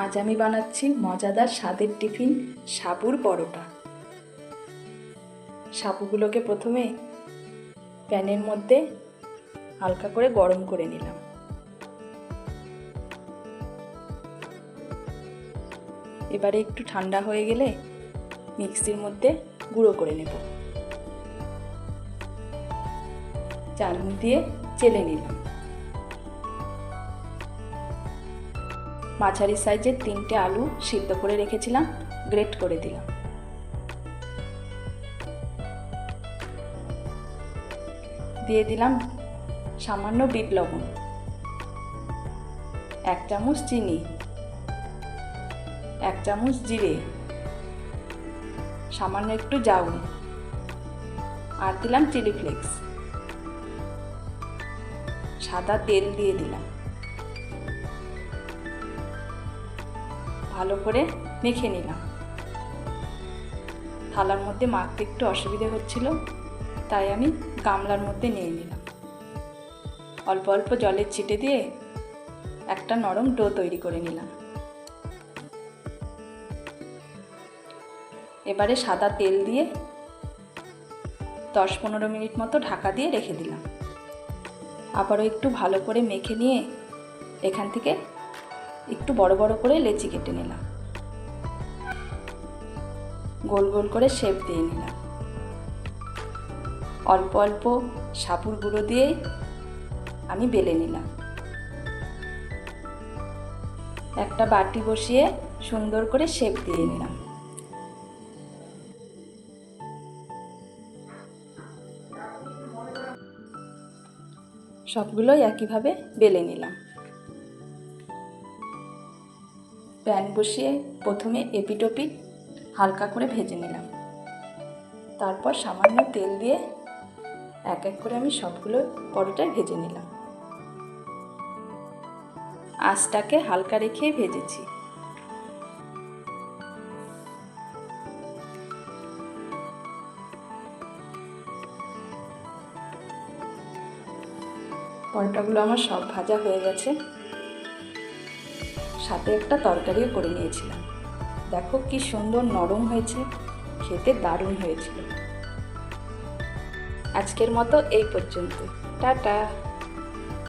আজ আমি বানাচ্ছি মজাদার স্বাদের টিফিন সাবুর পরোটা। সাবুগুলোকে প্রথমে প্যানের মধ্যে হালকা করে গরম করে নিলাম। এবারে একটু ঠান্ডা হয়ে গেলে মিক্সির মধ্যে গুঁড়ো করে নেব। চালনি দিয়ে চেলে নিলাম। মাঝারি সাইজের 3টে আলু সিদ্ধ করে রেখেছিলাম, গ্রেট করে দিলাম। দিয়ে দিলাম সামান্য বিট লবণ, 1 চামচ চিনি, 1 চামচ জিরে, সামান্য একটু জাউন, আর দিলাম চিলি ফ্লেক্স। সাদা তেল দিয়ে দিলাম। ভালো করে মেখে নিলাম। থালার মধ্যে মাখতে একটু অসুবিধে হচ্ছিল, তাই আমি গামলার মধ্যে নিয়ে নিলাম। অল্প অল্প জলের ছিটে দিয়ে একটা নরম ডো তৈরি করে নিলাম। এবারে সাদা তেল দিয়ে 10-15 মিনিট মতো ঢাকা দিয়ে রেখে দিলাম। আবারও একটু ভালো করে মেখে নিয়ে এখান থেকে একটু বড় বড় করে লেচি কেটে নিলাম। গোল গোল করে শেপ দিয়ে নিলাম। অল্প অল্প সাবুর গুঁড়ো দিয়ে আমি বেলে নিলাম। একটা বাটি বসিয়ে সুন্দর করে শেপ দিয়ে নিলাম। সবগুলোই একইভাবে বেলে নিলাম। প্যান বসিয়ে প্রথমে এপিট ওপিট হালকা করে ভেজে নিলাম। তারপর সামান্য তেল দিয়ে এক এক করে আমি সবগুলো পরোটায় ভেজে নিলাম। আঁচটাকে হালকা রেখে ভেজেছি। পরোটাগুলো আমার সব ভাজা হয়ে গেছে। সাথে একটা তরকারিও করে নিয়েছিলাম। দেখো কি সুন্দর নরম হয়েছে, খেতে দারুণ হয়েছিল। আজকের মতো এই পর্যন্ত। টাটা।